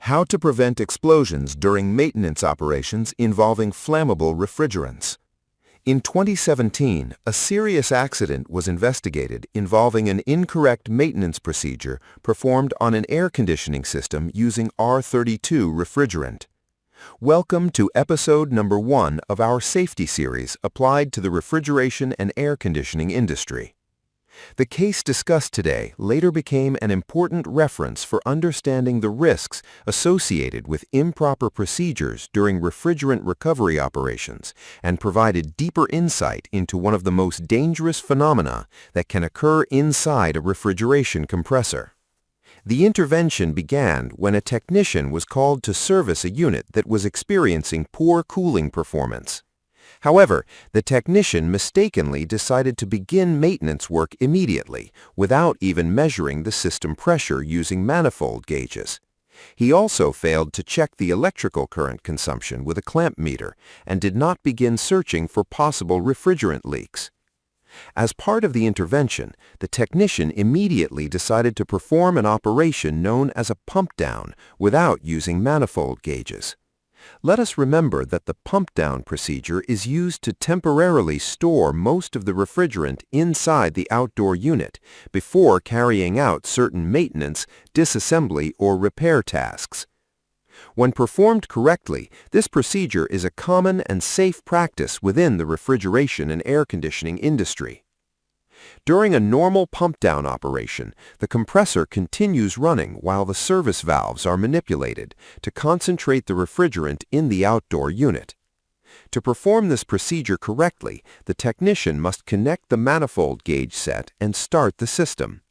How to prevent explosions during maintenance operations involving flammable refrigerants. In 2017, a serious accident was investigated involving an incorrect maintenance procedure performed on an air conditioning system using R32 refrigerant. Welcome to episode number 1 of our safety series applied to the refrigeration and air conditioning industry. The case discussed today later became an important reference for understanding the risks associated with improper procedures during refrigerant recovery operations and provided deeper insight into one of the most dangerous phenomena that can occur inside a refrigeration compressor. The intervention began when a technician was called to service a unit that was experiencing poor cooling performance. However, the technician mistakenly decided to begin maintenance work immediately without even measuring the system pressure using manifold gauges. He also failed to check the electrical current consumption with a clamp meter and did not begin searching for possible refrigerant leaks. As part of the intervention, the technician immediately decided to perform an operation known as a pump down without using manifold gauges. Let us remember that the pump-down procedure is used to temporarily store most of the refrigerant inside the outdoor unit before carrying out certain maintenance, disassembly, or repair tasks. When performed correctly, this procedure is a common and safe practice within the refrigeration and air conditioning industry. During a normal pump-down operation, the compressor continues running while the service valves are manipulated to concentrate the refrigerant in the outdoor unit. To perform this procedure correctly, the technician must connect the manifold gauge set and start the system.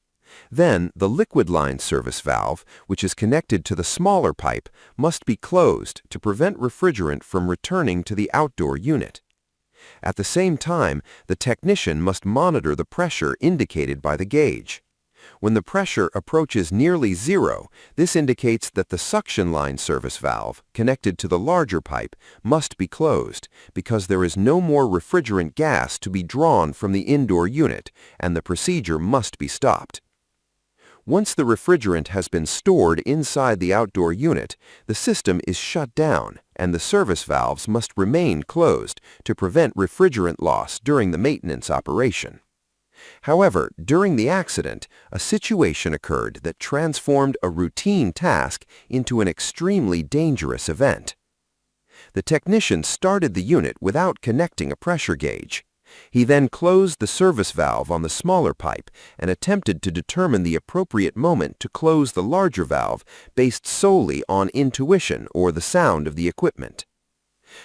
Then, the liquid line service valve, which is connected to the smaller pipe, must be closed to prevent refrigerant from returning to the outdoor unit. At the same time, the technician must monitor the pressure indicated by the gauge. When the pressure approaches nearly zero, this indicates that the suction line service valve, connected to the larger pipe, must be closed because there is no more refrigerant gas to be drawn from the indoor unit, and the procedure must be stopped. Once the refrigerant has been stored inside the outdoor unit, the system is shut down and the service valves must remain closed to prevent refrigerant loss during the maintenance operation. However, during the accident, a situation occurred that transformed a routine task into an extremely dangerous event. The technician started the unit without connecting a pressure gauge. He then closed the service valve on the smaller pipe and attempted to determine the appropriate moment to close the larger valve based solely on intuition or the sound of the equipment.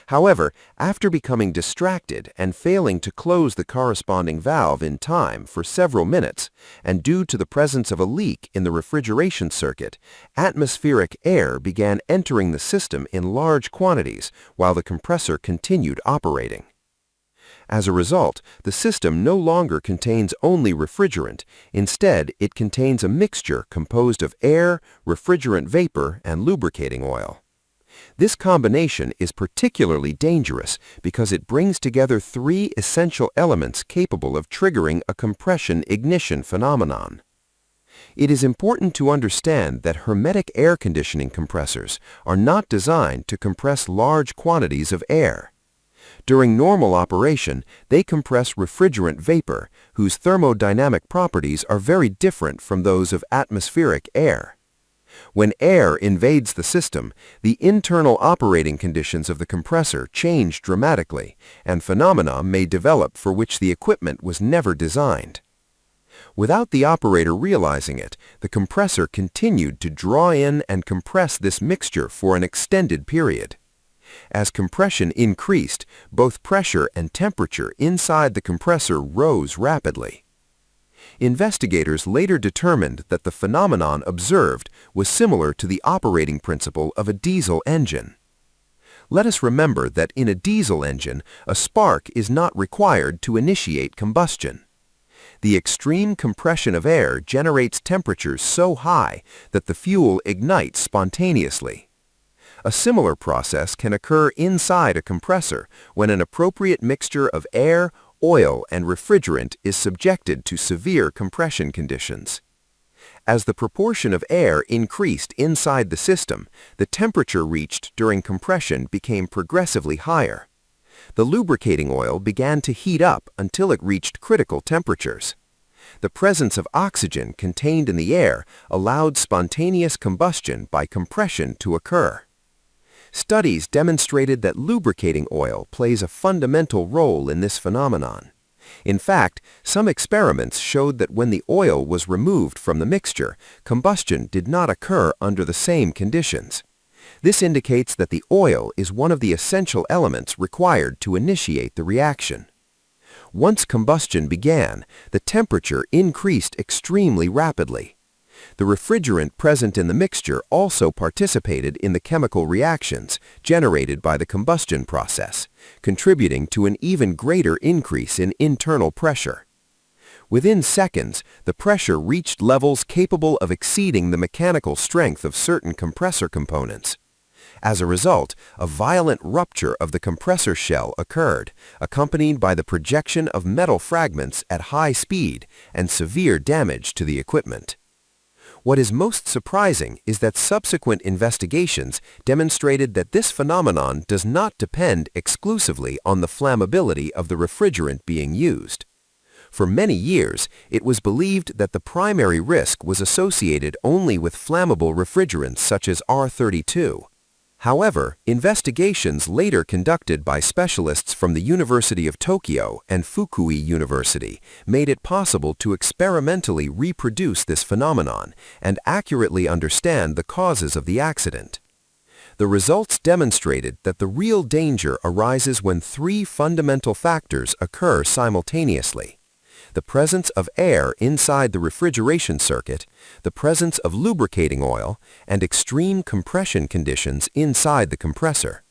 However, after becoming distracted and failing to close the corresponding valve in time for several minutes, and due to the presence of a leak in the refrigeration circuit, atmospheric air began entering the system in large quantities while the compressor continued operating. As a result, the system no longer contains only refrigerant. Instead, it contains a mixture composed of air, refrigerant vapor, and lubricating oil. This combination is particularly dangerous because it brings together 3 essential elements capable of triggering a compression ignition phenomenon. It is important to understand that hermetic air conditioning compressors are not designed to compress large quantities of air. During normal operation, they compress refrigerant vapor, whose thermodynamic properties are very different from those of atmospheric air. When air invades the system, the internal operating conditions of the compressor change dramatically, and phenomena may develop for which the equipment was never designed. Without the operator realizing it, the compressor continued to draw in and compress this mixture for an extended period. As compression increased, both pressure and temperature inside the compressor rose rapidly. Investigators later determined that the phenomenon observed was similar to the operating principle of a diesel engine. Let us remember that in a diesel engine, a spark is not required to initiate combustion. The extreme compression of air generates temperatures so high that the fuel ignites spontaneously. A similar process can occur inside a compressor when an appropriate mixture of air, oil, and refrigerant is subjected to severe compression conditions. As the proportion of air increased inside the system, the temperature reached during compression became progressively higher. The lubricating oil began to heat up until it reached critical temperatures. The presence of oxygen contained in the air allowed spontaneous combustion by compression to occur. Studies demonstrated that lubricating oil plays a fundamental role in this phenomenon. In fact, some experiments showed that when the oil was removed from the mixture, combustion did not occur under the same conditions. This indicates that the oil is one of the essential elements required to initiate the reaction. Once combustion began, the temperature increased extremely rapidly. The refrigerant present in the mixture also participated in the chemical reactions generated by the combustion process, contributing to an even greater increase in internal pressure. Within seconds, the pressure reached levels capable of exceeding the mechanical strength of certain compressor components. As a result, a violent rupture of the compressor shell occurred, accompanied by the projection of metal fragments at high speed and severe damage to the equipment. What is most surprising is that subsequent investigations demonstrated that this phenomenon does not depend exclusively on the flammability of the refrigerant being used. For many years, it was believed that the primary risk was associated only with flammable refrigerants such as R32. However, investigations later conducted by specialists from the University of Tokyo and Fukui University made it possible to experimentally reproduce this phenomenon and accurately understand the causes of the accident. The results demonstrated that the real danger arises when three fundamental factors occur simultaneously: the presence of air inside the refrigeration circuit, the presence of lubricating oil, and extreme compression conditions inside the compressor.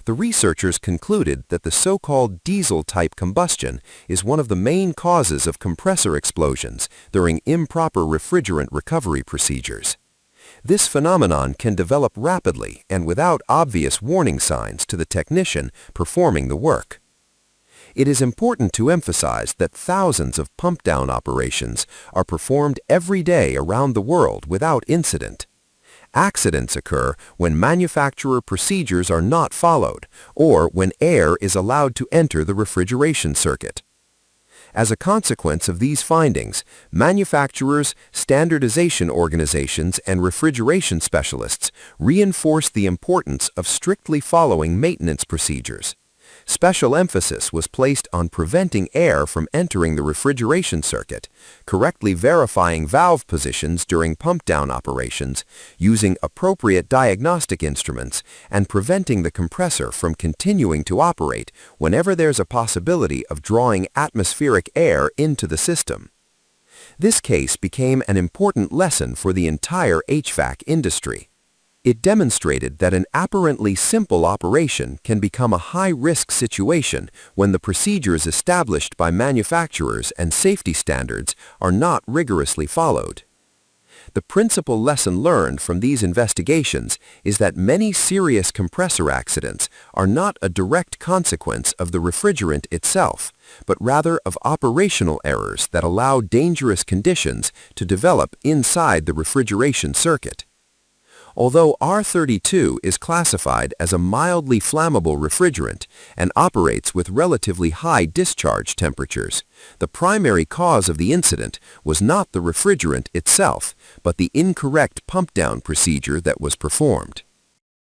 The researchers concluded that the so-called diesel-type combustion is one of the main causes of compressor explosions during improper refrigerant recovery procedures. This phenomenon can develop rapidly and without obvious warning signs to the technician performing the work. It is important to emphasize that thousands of pump-down operations are performed every day around the world without incident. Accidents occur when manufacturer procedures are not followed or when air is allowed to enter the refrigeration circuit. As a consequence of these findings, manufacturers, standardization organizations, and refrigeration specialists reinforce the importance of strictly following maintenance procedures. Special emphasis was placed on preventing air from entering the refrigeration circuit, correctly verifying valve positions during pump-down operations, using appropriate diagnostic instruments, and preventing the compressor from continuing to operate whenever there's a possibility of drawing atmospheric air into the system. This case became an important lesson for the entire HVAC industry. It demonstrated that an apparently simple operation can become a high-risk situation when the procedures established by manufacturers and safety standards are not rigorously followed. The principal lesson learned from these investigations is that many serious compressor accidents are not a direct consequence of the refrigerant itself, but rather of operational errors that allow dangerous conditions to develop inside the refrigeration circuit. Although R32 is classified as a mildly flammable refrigerant and operates with relatively high discharge temperatures, the primary cause of the incident was not the refrigerant itself, but the incorrect pump-down procedure that was performed.